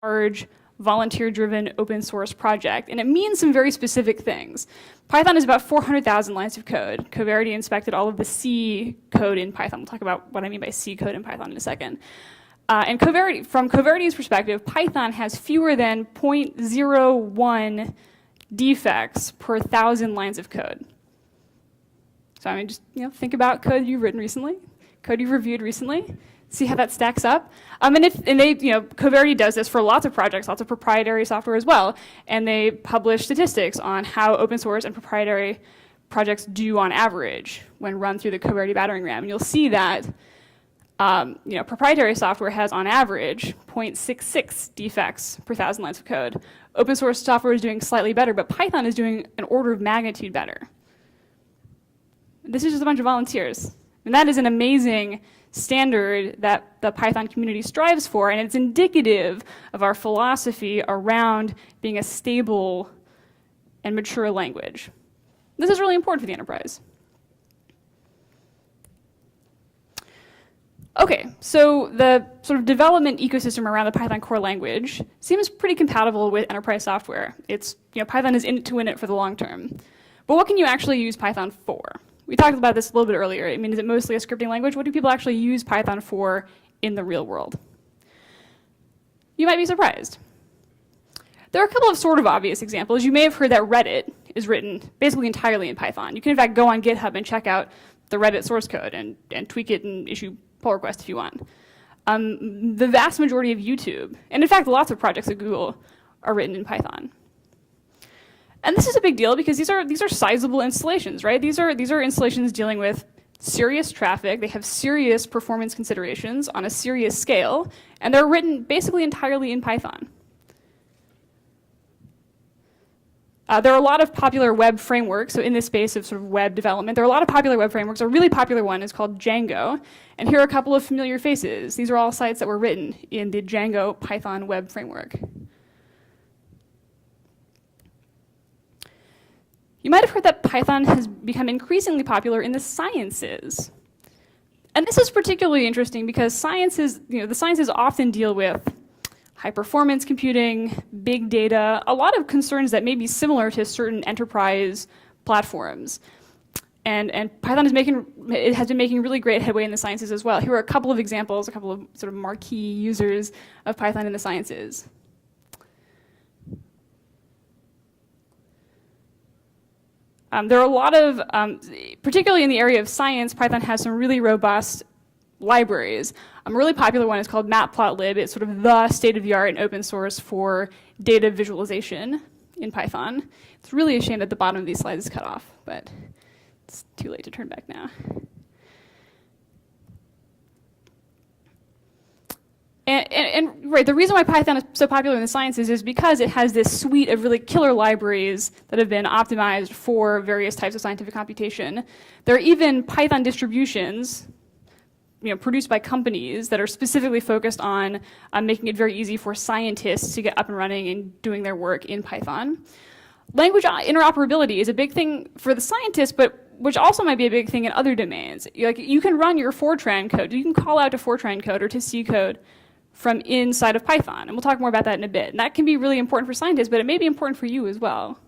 large, volunteer-driven open source project, and it means some very specific things. Python is about 400,000 lines of code. Coverity inspected all of the C code in Python. We'll talk about what I mean by C code in Python in a second. And from Coverity's perspective, Python has fewer than 0.01 defects per 1,000 lines of code. So I mean, just think about code you've written recently, code you've reviewed recently. See how that stacks up. Coverity does this for lots of projects, lots of proprietary software as well, and they publish statistics on how open source and proprietary projects do on average when run through the Coverity battering ram. And you'll see that proprietary software has on average 0.66 defects per 1,000 lines of code. Open source software is doing slightly better, but Python is doing an order of magnitude better. This is just a bunch of volunteers. And that is an amazing standard that the Python community strives for, and it's indicative of our philosophy around being a stable and mature language. This is really important for the enterprise. Okay, so the sort of development ecosystem around the Python core language seems pretty compatible with enterprise software. It's, Python is in it to win it for the long term. But what can you actually use Python for? We talked about this a little bit earlier. I mean, is it mostly a scripting language? What do people actually use Python for in the real world? You might be surprised. There are a couple of sort of obvious examples. You may have heard that Reddit is written basically entirely in Python. You can in fact go on GitHub and check out the Reddit source code and tweak it and issue pull requests if you want. The vast majority of YouTube, and in fact lots of projects at Google, are written in Python. And this is a big deal because these are sizable installations, right? These are installations dealing with serious traffic. They have serious performance considerations on a serious scale, and they're written basically entirely in Python. There are a lot of popular web frameworks. So in this space of sort of web development, there are a lot of popular web frameworks. A really popular one is called Django. And here are a couple of familiar faces. These are all sites that were written in the Django Python web framework. You might have heard that Python has become increasingly popular in the sciences. And this is particularly interesting because the sciences often deal with high-performance computing, big data, a lot of concerns that may be similar to certain enterprise platforms. And Python has been making really great headway in the sciences as well. Here are a couple of examples, a couple of sort of marquee users of Python in the sciences. There are a lot of, particularly in the area of science, Python has some really robust libraries. A really popular one is called matplotlib. It's sort of the state-of-the-art and open source for data visualization in Python. It's really a shame that the bottom of these slides is cut off, but it's too late to turn back now. And right, the reason why Python is so popular in the sciences is because it has this suite of really killer libraries that have been optimized for various types of scientific computation. There are even Python distributions produced by companies that are specifically focused on making it very easy for scientists to get up and running and doing their work in Python. Language interoperability is a big thing for the scientists, but which also might be a big thing in other domains. Like, you can run your Fortran code. You can call out to Fortran code or to C code from inside of Python. And we'll talk more about that in a bit. And that can be really important for scientists, but it may be important for you as well.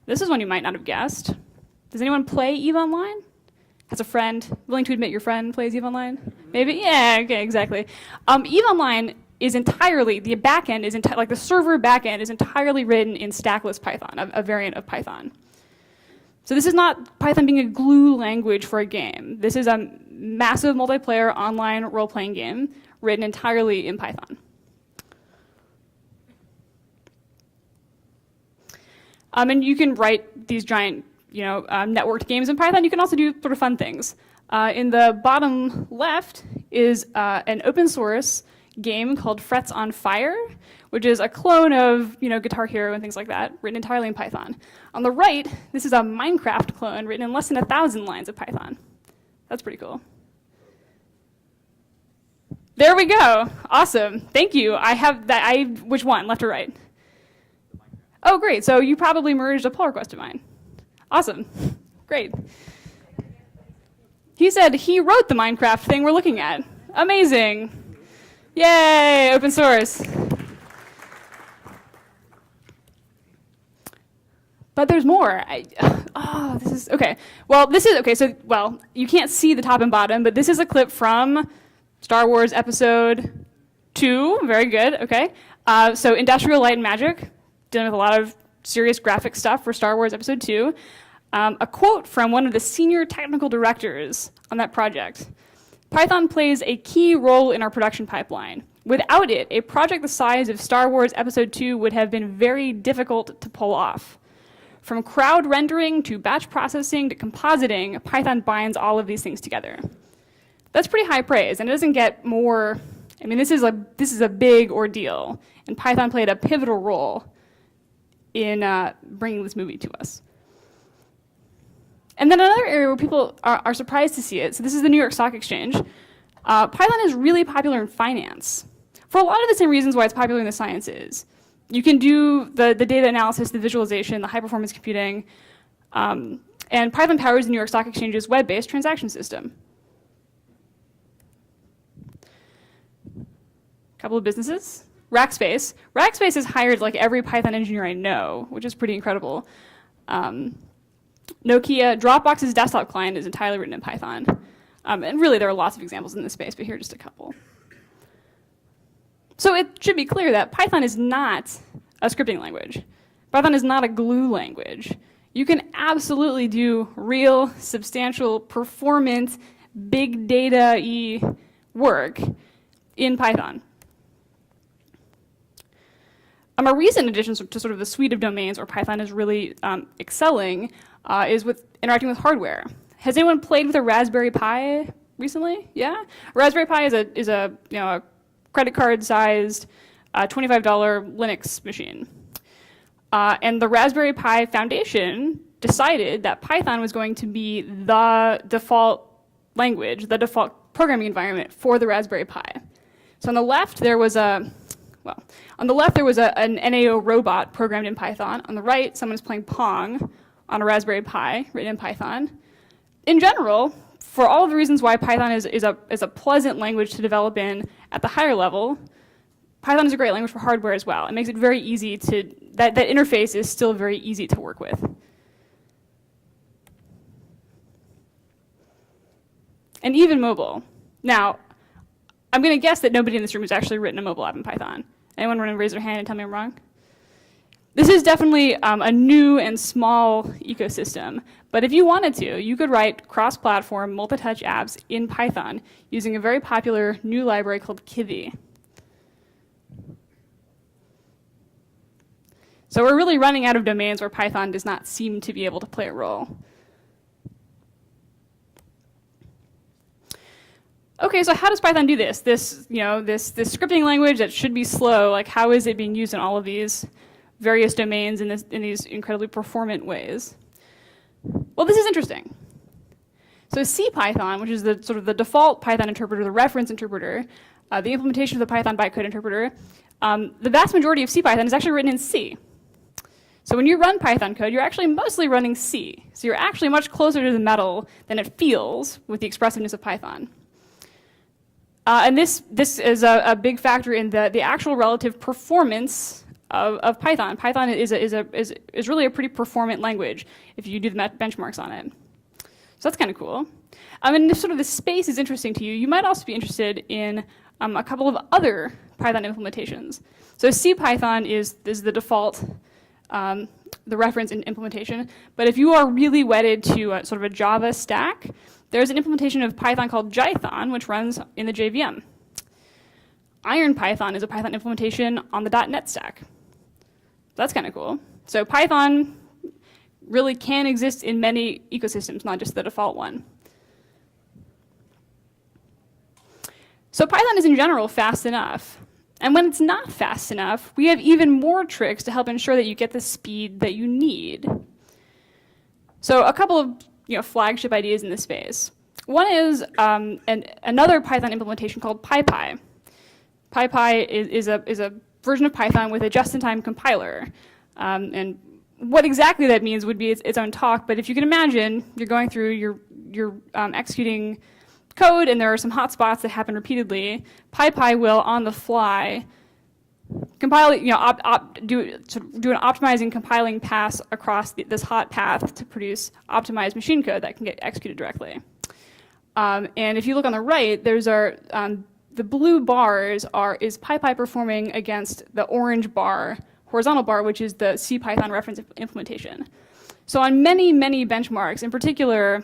This is one you might not have guessed. Does anyone play EVE Online? Has a friend, willing to admit your friend plays EVE Online? Maybe? Yeah, okay, exactly. EVE Online is entirely, the backend is like the server backend is entirely written in stackless Python, a variant of Python. So this is not Python being a glue language for a game. This is a massive multiplayer online role-playing game written entirely in Python. And you can write these giant, networked games in Python. You can also do sort of fun things. In the bottom left is an open source game called Frets on Fire, which is a clone of Guitar Hero and things like that, written entirely in Python. On the right, this is a Minecraft clone written in less than 1,000 lines of Python. That's pretty cool. There we go. Awesome. Thank you. I have that. Which one, left or right? Oh, great. So you probably merged a pull request of mine. Awesome. Great. He said he wrote the Minecraft thing we're looking at. Amazing. Yay, open source. But there's more. This is, okay. Well, you can't see the top and bottom, but this is a clip from Star Wars Episode 2. Very good, okay. So Industrial Light and Magic, dealing with a lot of serious graphic stuff for Star Wars Episode 2. A quote from one of the senior technical directors on that project. Python plays a key role in our production pipeline. Without it, a project the size of Star Wars Episode 2 would have been very difficult to pull off. From crowd rendering to batch processing to compositing, Python binds all of these things together. That's pretty high praise, and it doesn't get more. I mean, this is a big ordeal, and Python played a pivotal role in bringing this movie to us. And then another area where people are surprised to see it, so this is the New York Stock Exchange. Python is really popular in finance, for a lot of the same reasons why it's popular in the sciences. You can do the data analysis, the visualization, the high-performance computing, and Python powers the New York Stock Exchange's web-based transaction system. Couple of businesses. Rackspace. Rackspace has hired like every Python engineer I know, which is pretty incredible. Nokia, Dropbox's desktop client is entirely written in Python. And really, there are lots of examples in this space, but here are just a couple. So it should be clear that Python is not a scripting language. Python is not a glue language. You can absolutely do real, substantial, performant, big data-y work in Python. A recent addition to sort of the suite of domains where Python is really excelling is with interacting with hardware. Has anyone played with a Raspberry Pi recently? Yeah? A Raspberry Pi is a credit card-sized $25 Linux machine. And the Raspberry Pi Foundation decided that Python was going to be the default language, the default programming environment for the Raspberry Pi. So on the left, there was an NAO robot programmed in Python. On the right, someone is playing Pong on a Raspberry Pi written in Python. In general, for all of the reasons why Python is a pleasant language to develop in at the higher level, Python is a great language for hardware as well. It makes it very easy that interface is still very easy to work with. And even mobile. Now, I'm going to guess that nobody in this room has actually written a mobile app in Python. Anyone want to raise their hand and tell me I'm wrong? This is definitely a new and small ecosystem, but if you wanted to, you could write cross-platform, multi-touch apps in Python using a very popular new library called Kivy. So we're really running out of domains where Python does not seem to be able to play a role. Okay, so how does Python do this? This scripting language that should be slow, like how is it being used in all of these various domains in these incredibly performant ways? Well, this is interesting. So CPython, which is the sort of the default Python interpreter, the reference interpreter, the implementation of the Python bytecode interpreter, the vast majority of CPython is actually written in C. So when you run Python code, you're actually mostly running C. So you're actually much closer to the metal than it feels with the expressiveness of Python. And this is a big factor in the actual relative performance of Python. Python is really a pretty performant language if you do the benchmarks on it. So that's kind of cool. And if sort of the space is interesting to you, you might also be interested in a couple of other Python implementations. So CPython is the default, the reference in implementation. But if you are really wedded to sort of a Java stack, there's an implementation of Python called Jython, which runs in the JVM. IronPython is a Python implementation on the .NET stack. That's kind of cool. So Python really can exist in many ecosystems, not just the default one. So Python is in general fast enough. And when it's not fast enough, we have even more tricks to help ensure that you get the speed that you need. So a couple of flagship ideas in this space. One is another Python implementation called PyPy. PyPy is a version of Python with a just-in-time compiler. And what exactly that means would be its own talk, but if you can imagine, you're going through, you're executing code and there are some hotspots that happen repeatedly, PyPy will, on the fly, compile, do an optimizing compiling pass across this hot path to produce optimized machine code that can get executed directly. And if you look on the right, there's the blue bars is PyPy performing against the orange bar, horizontal bar, which is the CPython reference implementation. So on many, many benchmarks, in particular,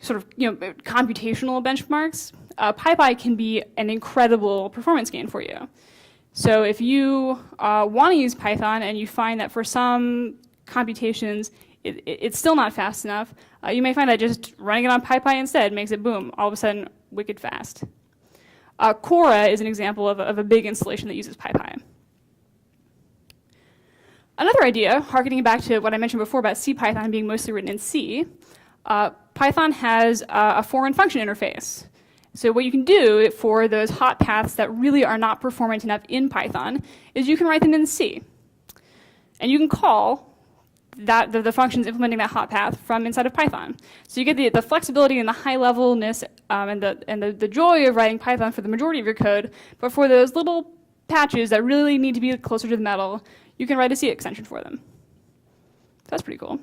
computational benchmarks, PyPy can be an incredible performance gain for you. So if you want to use Python and you find that for some computations it's still not fast enough, you may find that just running it on PyPy instead makes it, boom, all of a sudden wicked fast. Quora is an example of a big installation that uses PyPy. Another idea, harkening back to what I mentioned before about CPython being mostly written in C, Python has a foreign function interface. So what you can do for those hot paths that really are not performant enough in Python is you can write them in C. And you can call the functions implementing that hot path from inside of Python. So you get the flexibility and the high levelness and the joy of writing Python for the majority of your code, but for those little patches that really need to be closer to the metal, you can write a C extension for them. That's pretty cool.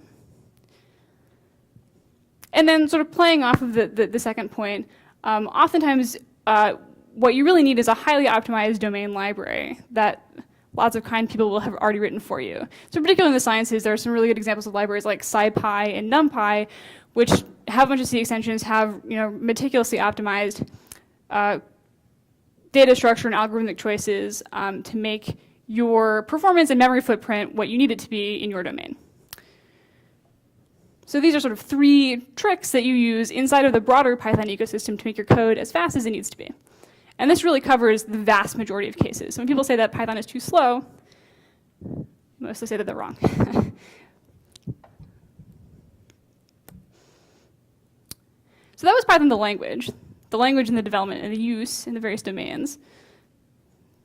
And then sort of playing off of the second point, oftentimes what you really need is a highly optimized domain library that lots of kind people will have already written for you. So particularly in the sciences, there are some really good examples of libraries like SciPy and NumPy, which have a bunch of C extensions, have meticulously optimized data structure and algorithmic choices to make your performance and memory footprint what you need it to be in your domain. So these are sort of 3 tricks that you use inside of the broader Python ecosystem to make your code as fast as it needs to be. And this really covers the vast majority of cases. So when people say that Python is too slow, mostly say that they're wrong. So that was Python the language and the development and the use in the various domains.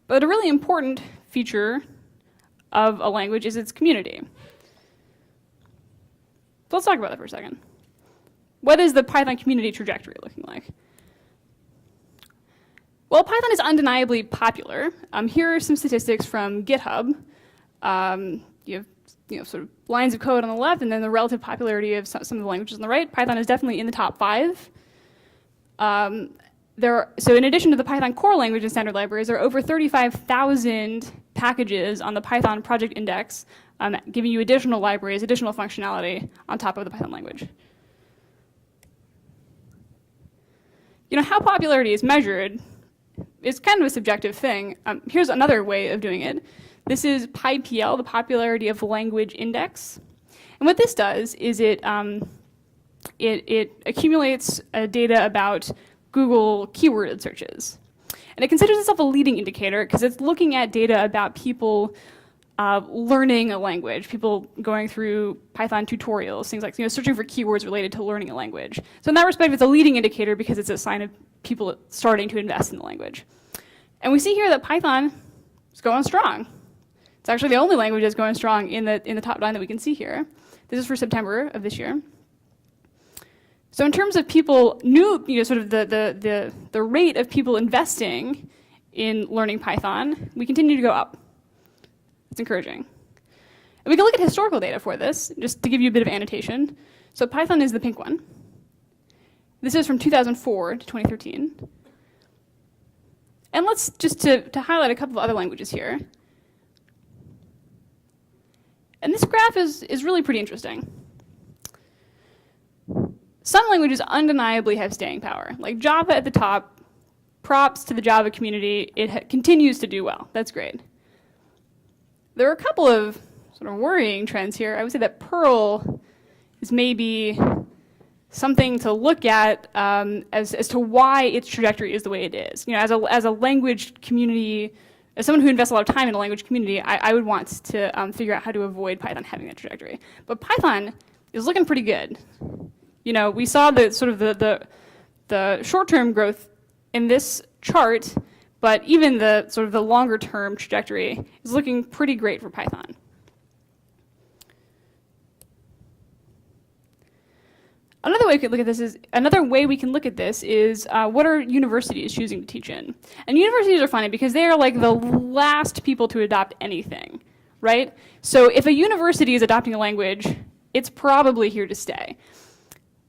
But a really important feature of a language is its community. So let's talk about that for a second. What is the Python community trajectory looking like? Well, Python is undeniably popular. Here are some statistics from GitHub. You have sort of lines of code on the left, and then the relative popularity of some of the languages on the right. Python is definitely in the top 5. So in addition to the Python core language and standard libraries, there are over 35,000 packages on the Python project index, giving you additional libraries, additional functionality on top of the Python language. How popularity is measured is kind of a subjective thing. Here's another way of doing it. This is PyPL, the popularity of language index. And what this does is it accumulates data about Google keyword searches. And it considers itself a leading indicator because it's looking at data about people learning a language, people going through Python tutorials, things like searching for keywords related to learning a language. So in that respect, it's a leading indicator because it's a sign of people starting to invest in the language. And we see here that Python is going strong. It's actually the only language that's going strong in the top 9 that we can see here. This is for September of this year. So in terms of people sort of the rate of people investing in learning Python, we continue to go up. It's encouraging. And we can look at historical data for this, just to give you a bit of annotation. So Python is the pink one. This is from 2004 to 2013. And let's just to highlight a couple of other languages here. And this graph is really pretty interesting. Some languages undeniably have staying power, like Java at the top. Props to the Java community. It continues to do well. That's great. There are a couple of sort of worrying trends here. I would say that Perl is maybe something to look at as to why its trajectory is the way it is. As a language community, as someone who invests a lot of time in a language community, I would want to figure out how to avoid Python having that trajectory. But Python is looking pretty good. We saw the sort of the short-term growth in this chart, but even the sort of the longer-term trajectory is looking pretty great for Python. Another way we can look at this is what are universities choosing to teach in? And universities are funny because they are like the last people to adopt anything, right? So if a university is adopting a language, it's probably here to stay.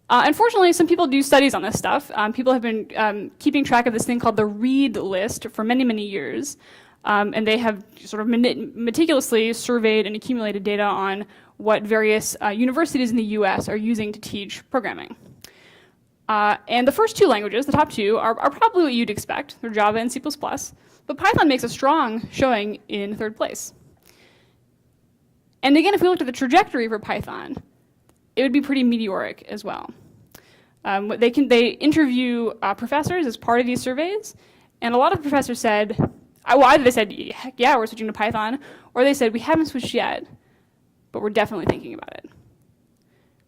Unfortunately, some people do studies on this stuff. People have been keeping track of this thing called the read list for many, many years. And they have sort of meticulously surveyed and accumulated data on what various universities in the US are using to teach programming. And the first two languages, the top two, are probably what you'd expect. They're Java and C++. But Python makes a strong showing in third place. And again, if we looked at the trajectory for Python, it would be pretty meteoric as well. They interview professors as part of these surveys, and a lot of professors said, either they said, heck yeah, we're switching to Python, or they said, we haven't switched yet, but we're definitely thinking about it.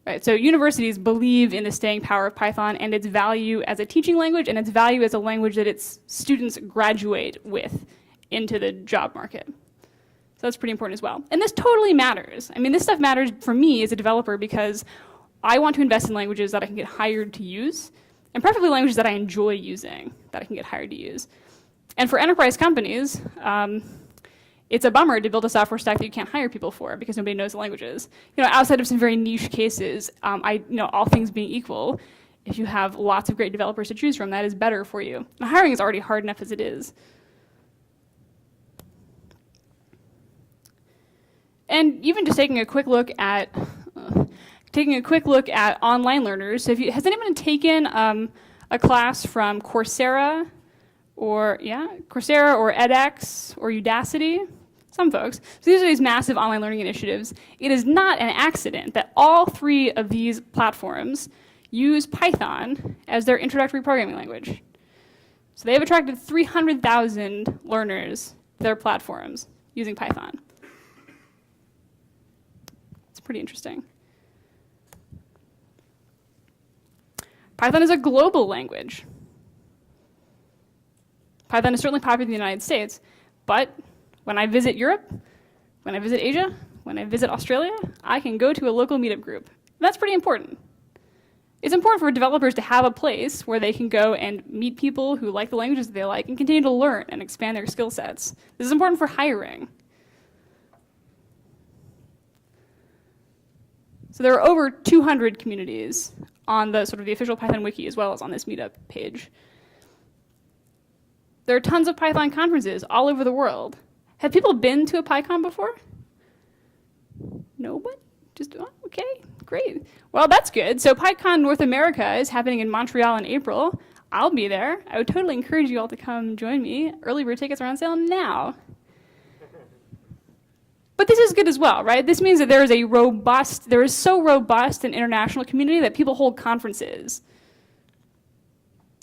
Right, so universities believe in the staying power of Python and its value as a teaching language and its value as a language that its students graduate with into the job market. So that's pretty important as well. And this totally matters. I mean, this stuff matters for me as a developer because I want to invest in languages that I can get hired to use, and preferably languages that I enjoy using, that I can get hired to use. And for enterprise companies, it's a bummer to build a software stack that you can't hire people for because nobody knows the languages. Outside of some very niche cases, all things being equal, if you have lots of great developers to choose from, that is better for you. And hiring is already hard enough as it is. And even just taking a quick look at online learners. So has anyone taken a class from Coursera or edX or Udacity? Some folks. So these are these massive online learning initiatives. It is not an accident that all three of these platforms use Python as their introductory programming language. So they have attracted 300,000 learners to their platforms using Python. It's pretty interesting. Python is a global language. Python is certainly popular in the United States, but when I visit Europe, when I visit Asia, when I visit Australia, I can go to a local meetup group. And that's pretty important. It's important for developers to have a place where they can go and meet people who like the languages that they like and continue to learn and expand their skill sets. This is important for hiring. So there are over 200 communities on the official Python wiki as well as on this meetup page. There are tons of Python conferences all over the world. Have people been to a PyCon before? Nobody? Okay, great. Well, that's good. So PyCon North America is happening in Montreal in April. I'll be there. I would totally encourage you all to come join me. Early bird tickets are on sale now. But this is good as well, right? This means that there is so robust an international community that people hold conferences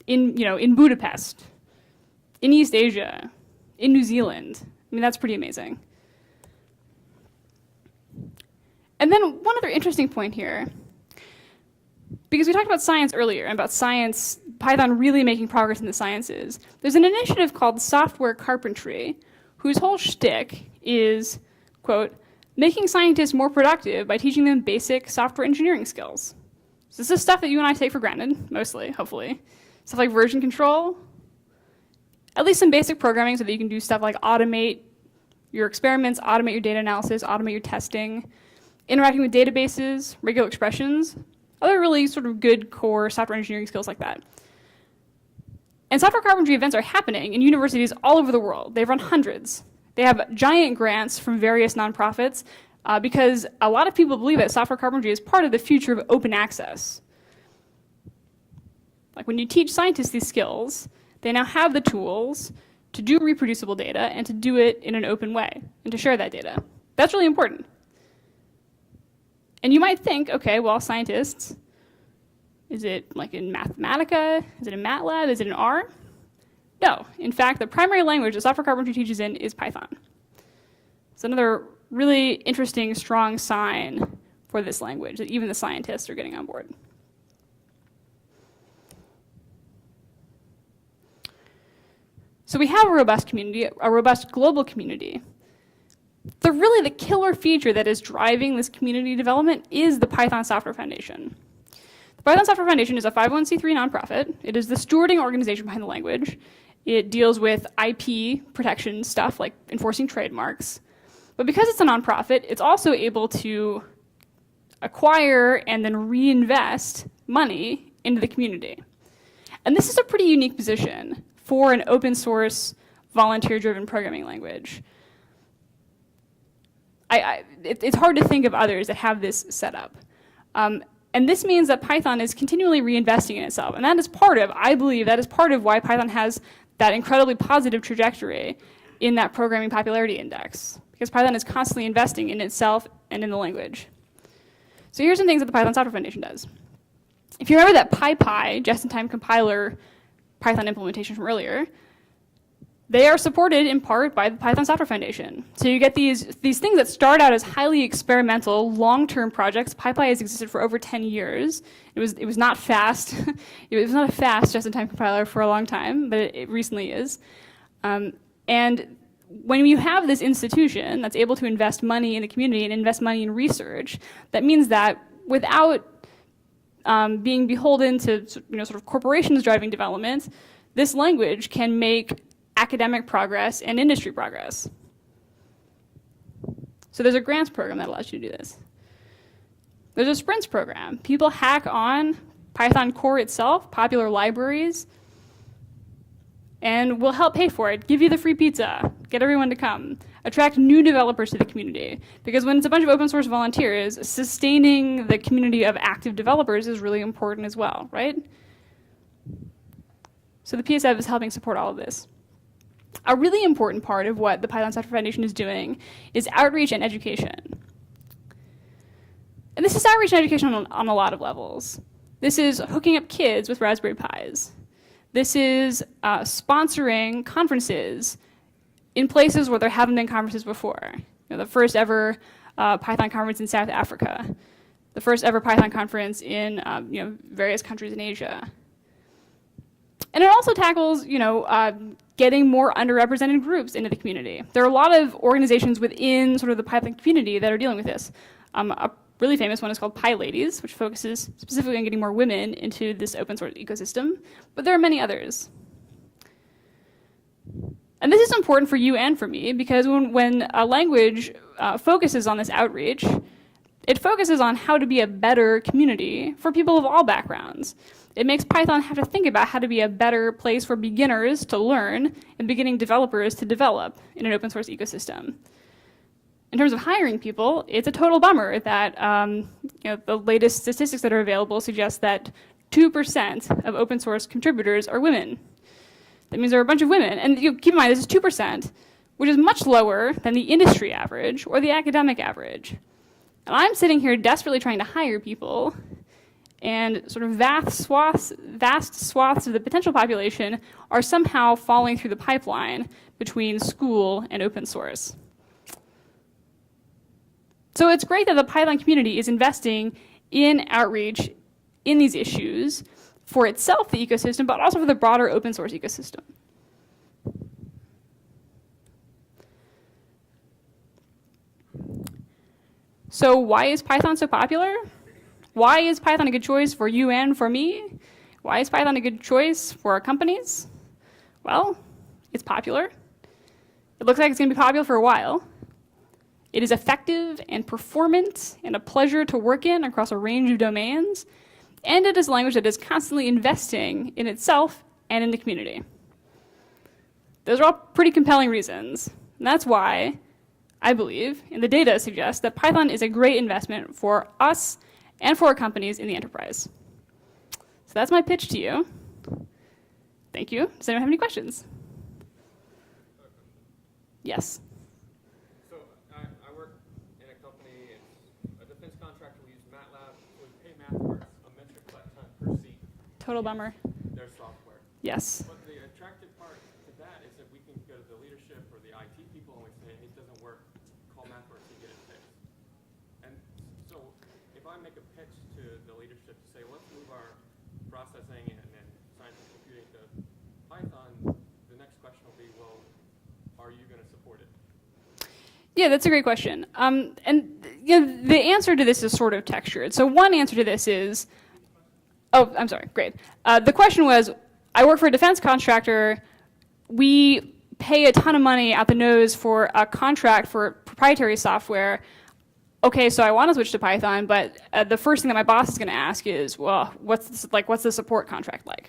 in Budapest, in East Asia, in New Zealand. I mean, that's pretty amazing. And then one other interesting point here, because we talked about science earlier, and about science, Python really making progress in the sciences. There's an initiative called Software Carpentry, whose whole shtick is, quote, making scientists more productive by teaching them basic software engineering skills. So this is stuff that you and I take for granted, mostly, hopefully. Stuff like version control, at least some basic programming so that you can do stuff like automate your experiments, automate your data analysis, automate your testing, interacting with databases, regular expressions, other really sort of good core software engineering skills like that. And software carpentry events are happening in universities all over the world. They've run hundreds. They have giant grants from various nonprofits because a lot of people believe that software carpentry is part of the future of open access. Like when you teach scientists these skills, they now have the tools to do reproducible data and to do it in an open way and to share that data. That's really important. And you might think, okay, well, scientists, is it like in Mathematica? Is it in MATLAB? Is it in R? No. In fact, the primary language that software carpentry teaches in is Python. It's another really interesting, strong sign for this language that even the scientists are getting on board. So we have a robust community, a robust global community. Really the killer feature that is driving this community development is the Python Software Foundation. The Python Software Foundation is a 501c3 nonprofit. It is the stewarding organization behind the language. It deals with IP protection stuff like enforcing trademarks. But because it's a nonprofit, it's also able to acquire and then reinvest money into the community. And this is a pretty unique position for an open source, volunteer-driven programming language. It's hard to think of others that have this set up. And this means that Python is continually reinvesting in itself. And that is part of, I believe, that is part of why Python has that incredibly positive trajectory in that programming popularity index. Because Python is constantly investing in itself and in the language. So here's some things that the Python Software Foundation does. If you remember that PyPy, just-in-time compiler Python implementation from earlier, they are supported in part by the Python Software Foundation. So you get these things that start out as highly experimental, long-term projects. PyPy has existed for over 10 years. It was not fast. It was not a fast just-in-time compiler for a long time, but it recently is. And when you have this institution that's able to invest money in the community and invest money in research, that means that without being beholden to sort of corporations driving development, this language can make academic progress and industry progress. So there's a grants program that allows you to do this. There's a sprints program. People hack on Python core itself, popular libraries, and we'll help pay for it, give you the free pizza, get everyone to come, attract new developers to the community. Because when it's a bunch of open source volunteers, sustaining the community of active developers is really important as well, right? So the PSF is helping support all of this. A really important part of what the Python Software Foundation is doing is outreach and education. And this is outreach and education on a lot of levels. This is hooking up kids with Raspberry Pis. This is sponsoring conferences in places where there haven't been conferences before. The first ever Python conference in South Africa, the first ever Python conference in various countries in Asia. And it also tackles getting more underrepresented groups into the community. There are a lot of organizations within sort of the Python community that are dealing with this. A really famous one is called PyLadies, which focuses specifically on getting more women into this open source ecosystem, but there are many others. And this is important for you and for me, because when a language focuses on this outreach, it focuses on how to be a better community for people of all backgrounds. It makes Python have to think about how to be a better place for beginners to learn and beginning developers to develop in an open source ecosystem. In terms of hiring people, it's a total bummer that the latest statistics that are available suggest that 2% of open source contributors are women. That means there are a bunch of women. And keep in mind, this is 2%, which is much lower than the industry average or the academic average. And I'm sitting here desperately trying to hire people, and sort of vast swaths of the potential population are somehow falling through the pipeline between school and open source. So it's great that the Python community is investing in outreach in these issues for itself, the ecosystem, but also for the broader open source ecosystem. So why is Python so popular? Why is Python a good choice for you and for me? Why is Python a good choice for our companies? Well, it's popular. It looks like it's going to be popular for a while. It is effective and performant and a pleasure to work in across a range of domains. And it is a language that is constantly investing in itself and in the community. Those are all pretty compelling reasons. And that's why I believe, and the data suggests, that Python is a great investment for us and for our companies in the enterprise. So that's my pitch to you. Thank you. Does anyone have any questions? Yes. So I work in a company, it's a defense contractor. We use MATLAB. We pay math a metric time per seat. Total bummer. Their software. Yes. But the attractive part to that is that we can go to the leadership or the IT people and we say, hey, it doesn't work. Call MathWorks and get it fixed. And so if I make a pitch to the leadership to say, let's move our processing and science and computing to Python, the next question will be, well, are you going to support it? Yeah, that's a great question. And the answer to this is sort of textured. So one answer to this is, Oh, I'm sorry, great. The question was, I work for a defense contractor. We pay a ton of money out the nose for a contract for proprietary software. Okay, so I want to switch to Python, but the first thing that my boss is going to ask is, well, what's the support contract like?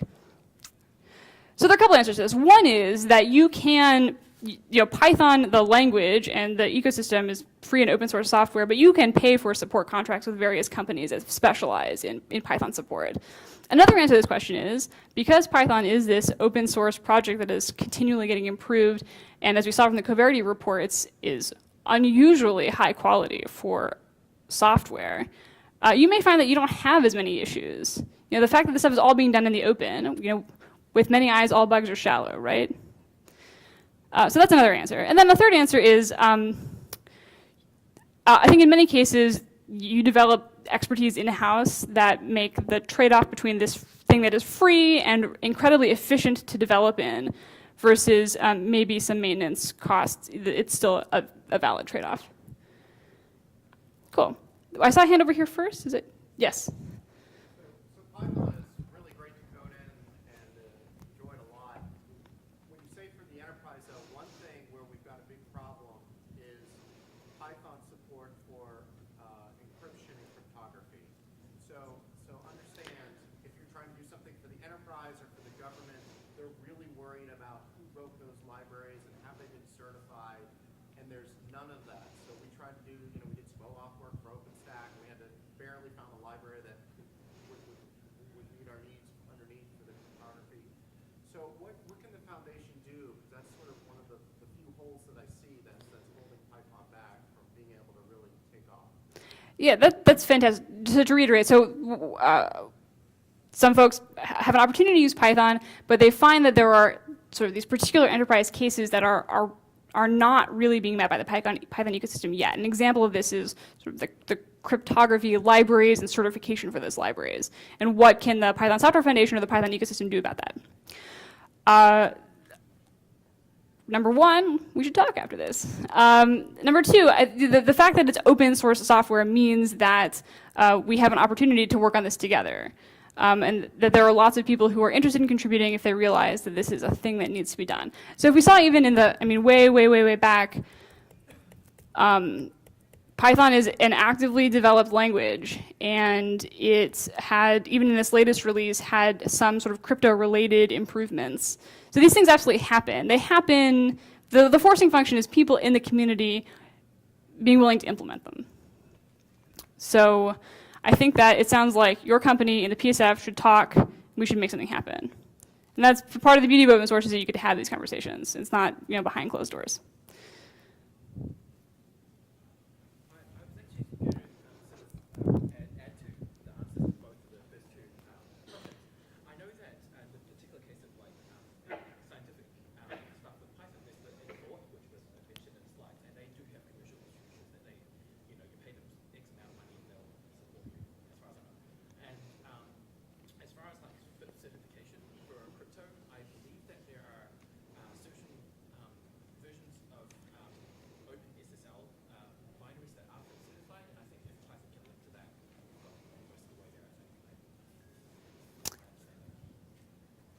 So there are a couple answers to this. One is that you can, Python, the language, and the ecosystem is free and open source software, but you can pay for support contracts with various companies that specialize in Python support. Another answer to this question is, because Python is this open source project that is continually getting improved, and as we saw from the Coverity reports, is unusually high quality for software, you may find that you don't have as many issues. The fact that this stuff is all being done in the open, with many eyes, all bugs are shallow, right? So that's another answer. And then the third answer is, I think in many cases, you develop expertise in-house that make the trade-off between this thing that is free and incredibly efficient to develop in versus maybe some maintenance costs. It's still a valid trade-off. Cool. I saw a hand over here first. Is it? Yes. So Python is really great to code in and enjoy it a lot. When you say for the enterprise, though, one thing where we've got a big problem is Python support for encryption and cryptography. So understand, if you're trying to do something for the enterprise or for the government, they're really worried about who wrote those libraries and have they been certified, and there's none of that. So we tried to do, we did some OAuth work for OpenStack. We had to barely found a library that would meet our needs underneath for the cryptography. So what can the foundation do? Because that's sort of one of the few holes that I see that's holding Python back from being able to really take off. Yeah, that's fantastic. Just to reiterate, so some folks have an opportunity to use Python, but they find that there are sort of these particular enterprise cases that are not really being met by the Python ecosystem yet. An example of this is sort of the cryptography libraries and certification for those libraries. And what can the Python Software Foundation or the Python ecosystem do about that? Number one, we should talk after this. Number two, the fact that it's open source software means that we have an opportunity to work on this together. And that there are lots of people who are interested in contributing if they realize that this is a thing that needs to be done. So if we saw even in the, way back, Python is an actively developed language, and it's had, even in this latest release, had some sort of crypto-related improvements. So these things absolutely happen. They happen, the forcing function is people in the community being willing to implement them. So I think that it sounds like your company and the PSF should talk, we should make something happen. And that's part of the beauty of open source, is that you could have these conversations. It's not, behind closed doors.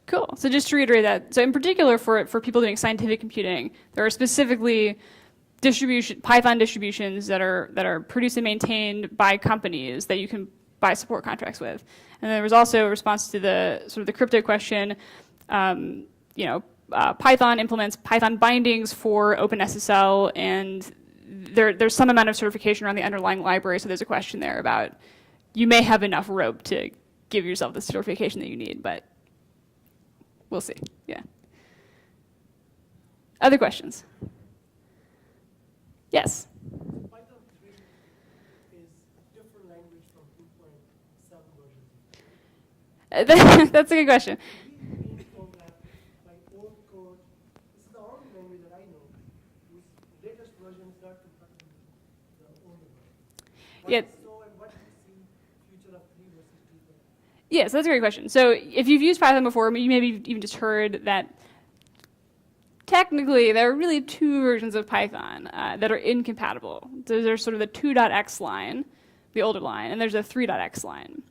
Cool. So just to reiterate that, so in particular for people doing scientific computing, there are specifically Python distributions that are produced and maintained by companies that you can buy support contracts with. And there was also a response to the sort of the crypto question. Python implements Python bindings for OpenSSL, and there's some amount of certification around the underlying library. So there's a question there about, you may have enough rope to give yourself the certification that you need, but we'll see. Yeah. Other questions? Yes. Python 3 is a different language from 2.7 version. That's a good question. We program my own code. This is the only language that I know whose latest version is not compatible with the older version. Yeah. So, and what do you see future of 3 versus 2.0? Yes, that's a great question. So if you've used Python before, you maybe even just heard that technically there are really two versions of Python that are incompatible. So there's sort of the 2.x line, the older line, and there's a 3.x line.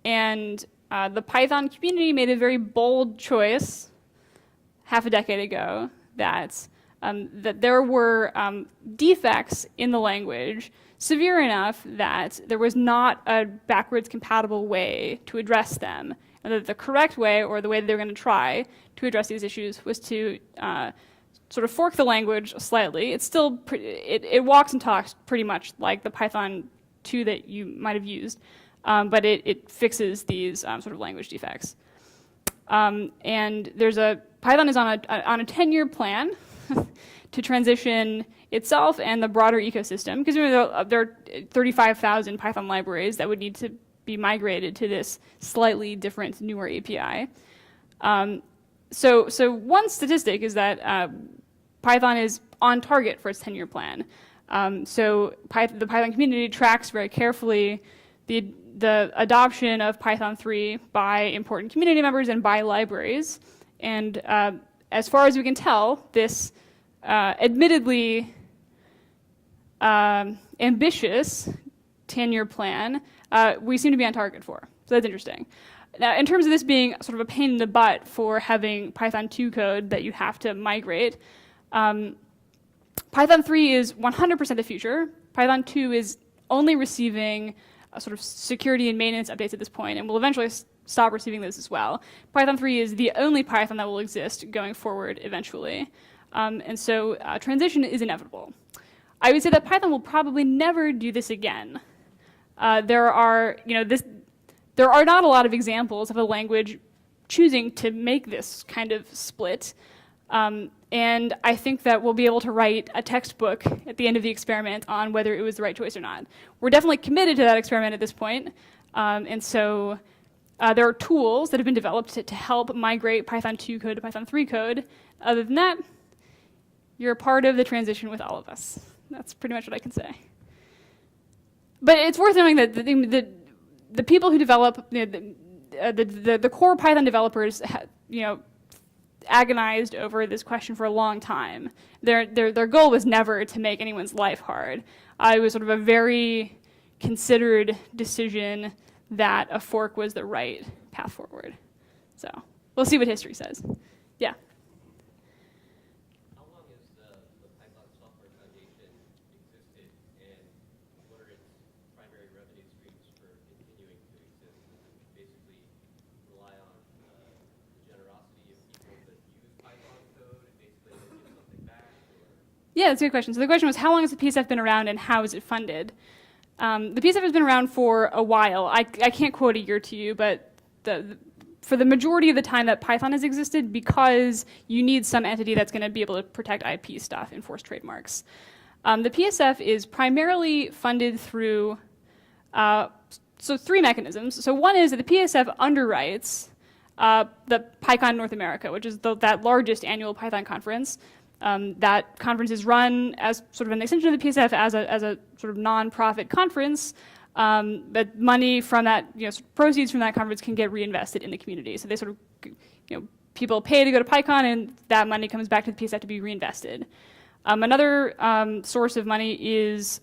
And the Python community made a very bold choice half a decade ago that there were defects in the language severe enough that there was not a backwards compatible way to address them, and that the correct way, or the way that they were going to try to address these issues, was to sort of fork the language slightly. It's still it walks and talks pretty much like the Python 2 that you might have used, but it fixes these sort of language defects. And Python is on a 10-year plan to transition itself and the broader ecosystem, because there are 35,000 Python libraries that would need to be migrated to this slightly different, newer API. So one statistic is that Python is on target for its 10-year plan. So the Python community tracks very carefully the adoption of Python 3 by important community members and by libraries. And as far as we can tell, this admittedly ambitious 10-year plan, we seem to be on target for. So that's interesting. Now, in terms of this being sort of a pain in the butt for having Python 2 code that you have to migrate, Python 3 is 100% the future. Python 2 is only receiving a sort of security and maintenance updates at this point, and will eventually stop receiving those as well. Python 3 is the only Python that will exist going forward eventually. And so transition is inevitable. I would say that Python will probably never do this again. There are not a lot of examples of a language choosing to make this kind of split. And I think that we'll be able to write a textbook at the end of the experiment on whether it was the right choice or not. We're definitely committed to that experiment at this point. And so there are tools that have been developed to help migrate Python 2 code to Python 3 code. Other than that, you're a part of the transition with all of us. That's pretty much what I can say. But it's worth knowing that the people who develop, the core Python developers, agonized over this question for a long time. Their goal was never to make anyone's life hard. It was sort of a very considered decision that a fork was the right path forward. So we'll see what history says. Yeah. How long has the Python Software Foundation existed, and what are its primary revenue streams for continuing to exist? Basically rely on the generosity of people that use Python code, and basically they give something back? Yeah, that's a good question. So the question was, how long has the PSF been around and how is it funded? The PSF has been around for a while. I can't quote a year to you, but for the majority of the time that Python has existed, because you need some entity that's going to be able to protect IP stuff, enforce trademarks. The PSF is primarily funded through three mechanisms. So one is that the PSF underwrites the PyCon North America, which is that largest annual Python conference. That conference is run as sort of an extension of the PSF as a sort of non-profit conference, but money from that, proceeds from that conference can get reinvested in the community. So they sort of, people pay to go to PyCon, and that money comes back to the PSF to be reinvested. Another source of money is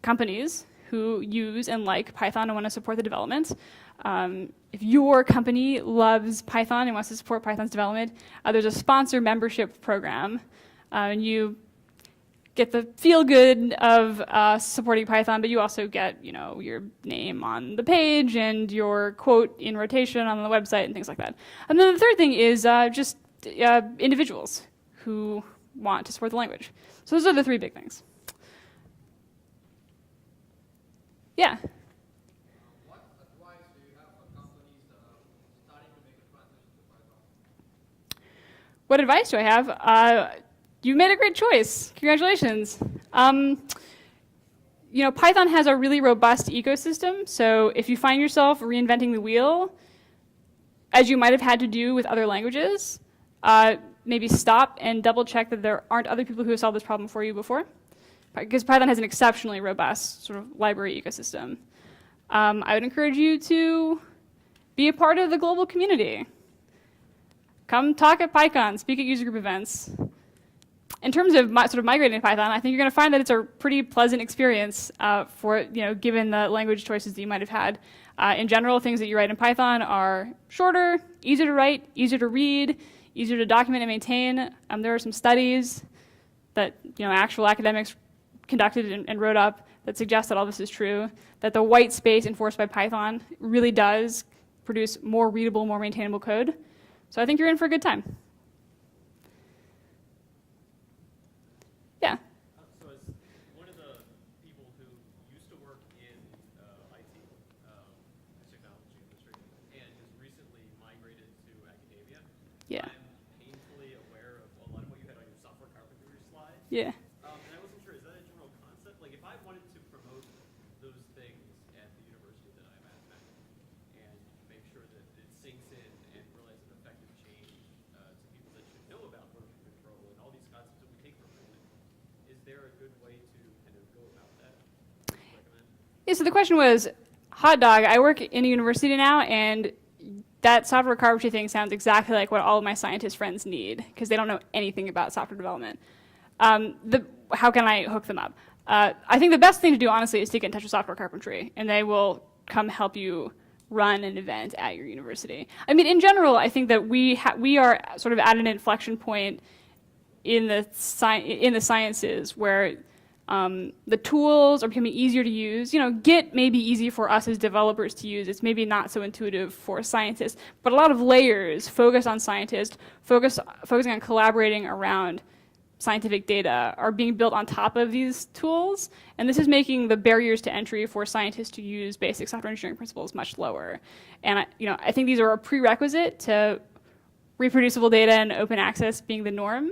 companies who use and like Python and want to support the development. If your company loves Python and wants to support Python's development, there's a sponsor membership program, and you get the feel good of supporting Python, but you also get, your name on the page and your quote in rotation on the website and things like that. And then the third thing is just individuals who want to support the language. So those are the three big things. Yeah. What advice do you have for companies starting to make a transition to Python? What advice do I have? You made a great choice. Congratulations. Python has a really robust ecosystem, so if you find yourself reinventing the wheel, as you might have had to do with other languages, maybe stop and double check that there aren't other people who have solved this problem for you before, because Python has an exceptionally robust sort of library ecosystem. I would encourage you to be a part of the global community. Come talk at PyCon, speak at user group events. in terms of sort of migrating to Python, I think you're going to find that it's a pretty pleasant experience for, given the language choices that you might have had. In general, things that you write in Python are shorter, easier to write, easier to read, easier to document and maintain. There are some studies that actual academics conducted and wrote up that suggest that all this is true, that the white space enforced by Python really does produce more readable, more maintainable code. So I think you're in for a good time. Yeah. So as one of the people who used to work in IT, technology industry, and has recently migrated to academia, Yeah. I'm painfully aware of a lot of what you had on your software carpentry slide. Yeah. And I wasn't sure, is that a general concept? Like if I wanted to promote those things at the university that I'm at now, and make sure that it sinks in and realize an effective change to people that should know about version control and all these concepts that we take for granted, is there a good way to kind of go about that? Recommend? Yeah, so the question was, hot dog, I work in a university now, and that software carpentry thing sounds exactly like what all of my scientist friends need, because they don't know anything about software development. How can I hook them up? I think the best thing to do, honestly, is to get in touch with software carpentry, and they will come help you run an event at your university. I mean, in general, I think that we are sort of at an inflection point in the sciences where the tools are becoming easier to use. Git may be easy for us as developers to use. It's maybe not so intuitive for scientists, but a lot of layers focus on scientists, focusing on collaborating around scientific data are being built on top of these tools, and this is making the barriers to entry for scientists to use basic software engineering principles much lower. And I think these are a prerequisite to reproducible data and open access being the norm.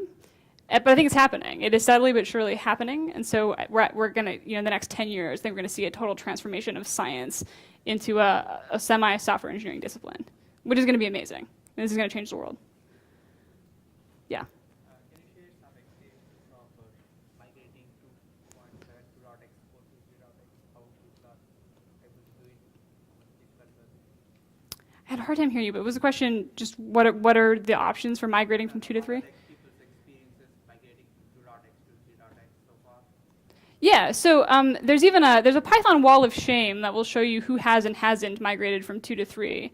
But I think it's happening. It is steadily but surely happening, and so we're going to, in the next 10 years, I think we're going to see a total transformation of science into a semi-software engineering discipline, which is going to be amazing. And this is going to change the world. Yeah. Can you share some experiences of migrating to 2.7, 2.x, 4.2.3.x, how people are able to do it, I had a hard time hearing you, but was the question just what are the options for migrating from 2 to 3? like people's experiences migrating from 2.x to 3.x so far? Yeah, so there's a Python wall of shame that will show you who has and hasn't migrated from 2 to 3,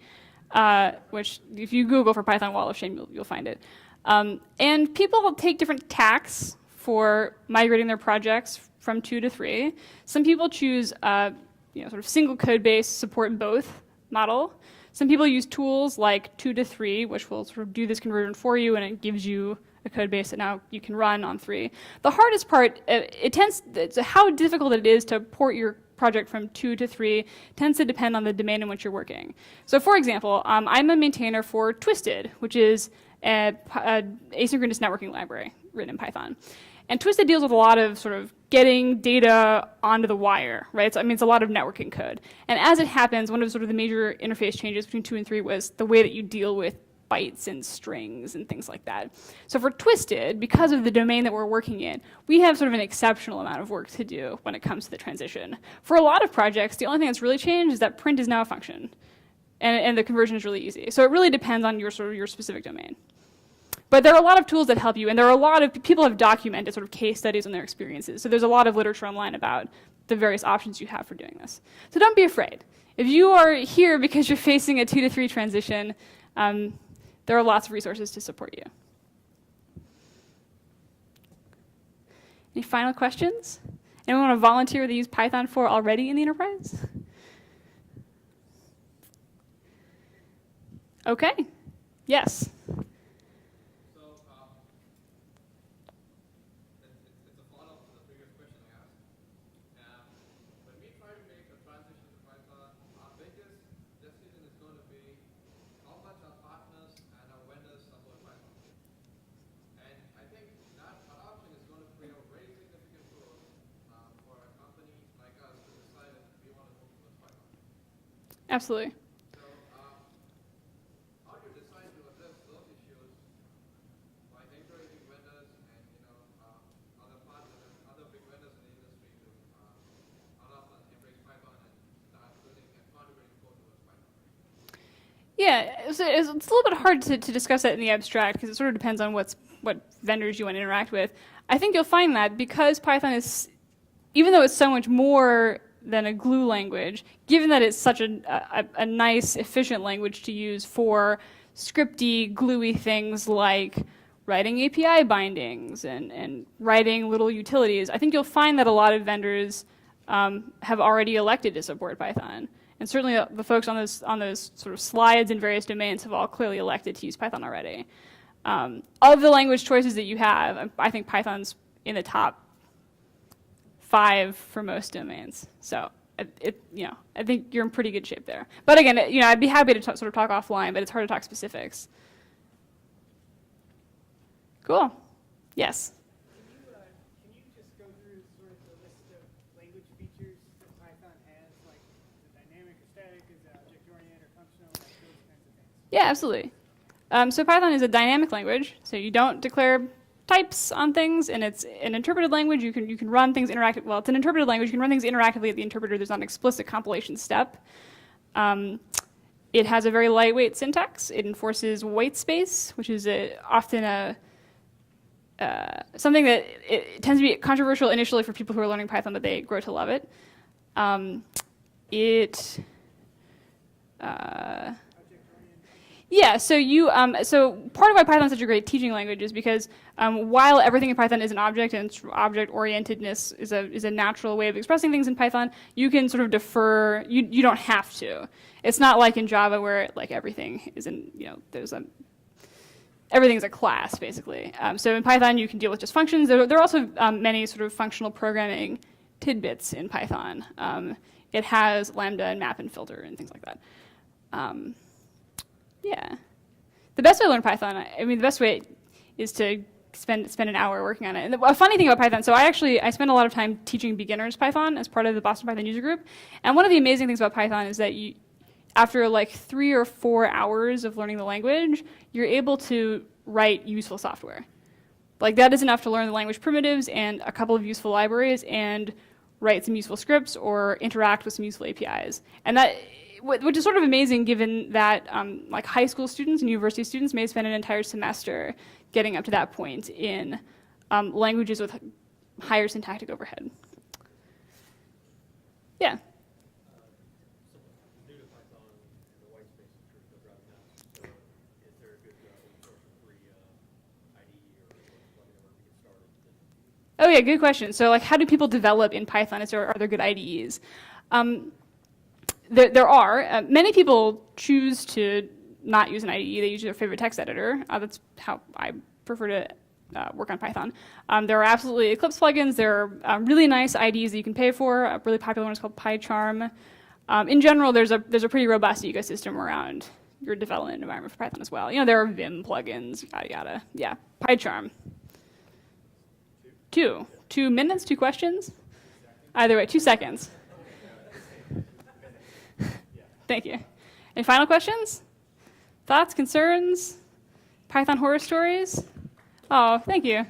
which if you Google for Python wall of shame, you'll find it. And people take different tacks for migrating their projects from 2 to 3. Some people choose sort of single code base support both model. Some people use tools like 2 to 3, which will sort of do this conversion for you, and it gives you a code base that now you can run on 3. The hardest part, it's how difficult it is to port your project from 2 to 3 tends to depend on the domain in which you're working. So for example, I'm a maintainer for Twisted, which is an asynchronous networking library written in Python. And Twisted deals with a lot of sort of getting data onto the wire, right? So, it's a lot of networking code. And as it happens, one of sort of the major interface changes between 2 and 3 was the way that you deal with bytes and strings and things like that. So for Twisted, because of the domain that we're working in, we have sort of an exceptional amount of work to do when it comes to the transition. For a lot of projects, the only thing that's really changed is that print is now a function. And the conversion is really easy. So it really depends on your specific domain. But there are a lot of tools that help you, and there are a lot of people have documented sort of case studies on their experiences. So there's a lot of literature online about the various options you have for doing this. So don't be afraid. If you are here because you're facing a 2 to 3 transition, there are lots of resources to support you. Any final questions? Anyone want to volunteer to use Python 4 already in the enterprise? Okay. Yes. It's a follow-up to the previous question I asked. When we try to make a transition to Python, our biggest decision is going to be how much our partners and our vendors support Python. And I think that adoption is going to play a very significant role for a company like us to decide if we want to move towards Python. Absolutely. So how do you decide to address those issues by encouraging vendors and other partners and other big vendors in the industry to adopt and embrace Python and start building and contributing code towards Python? Yeah, it's a little bit hard to discuss that in the abstract because it sort of depends on what's what vendors you want to interact with. I think you'll find that because Python is, even though it's so much more than a glue language, given that it's such a nice, efficient language to use for scripty, gluey things like writing API bindings and writing little utilities, I think you'll find that a lot of vendors have already elected to support Python. And certainly the folks on those sort of slides in various domains have all clearly elected to use Python already. Of the language choices that you have, I think Python's in the top 5 for most domains. So I think you're in pretty good shape there. But again, I'd be happy to sort of talk offline, but it's hard to talk specifics. Cool. Yes. Can you just go through sort of the list of language features that Python has, like is it dynamic or static, is it object-oriented or functional, like those kinds of things? Yeah, absolutely. So Python is a dynamic language, so you don't declare types on things, and it's an interpreted language. You can run things interactive. Well, it's an interpreted language. You can run things interactively at the interpreter. There's not an explicit compilation step. It has a very lightweight syntax. It enforces white space, which is often something that it tends to be controversial initially for people who are learning Python, but they grow to love it. Yeah, so part of why Python is such a great teaching language is because while everything in Python is an object and object-orientedness is a natural way of expressing things in Python, you can sort of defer. You don't have to. It's not like in Java where like everything is in everything's a class basically. So in Python you can deal with just functions. There are also many sort of functional programming tidbits in Python. It has lambda and map and filter and things like that. Yeah. The best way to learn Python, the best way is to spend an hour working on it. And a funny thing about Python, so I spend a lot of time teaching beginners Python as part of the Boston Python user group. And one of the amazing things about Python is that after like 3 or 4 hours of learning the language, you're able to write useful software. Like that is enough to learn the language primitives and a couple of useful libraries and write some useful scripts or interact with some useful APIs. And that, which is sort of amazing given that like high school students and university students may spend an entire semester getting up to that point in languages with higher syntactic overhead. Yeah. New to Python, the white space is pretty good right now. So is there a good open source or free IDE or whatever to get started? Oh yeah, good question. So like, how do people develop in Python? Are there good IDEs? There are. Many people choose to not use an IDE. They use their favorite text editor. That's how I prefer to work on Python. There are absolutely Eclipse plugins. There are really nice IDEs that you can pay for. A really popular one is called PyCharm. In general, there's a pretty robust ecosystem around your development environment for Python as well. There are Vim plugins, yada yada. Yeah, PyCharm. 2 minutes, 2 questions? Either way, 2 seconds. Thank you. Any final questions? Thoughts, concerns? Python horror stories? Oh, thank you.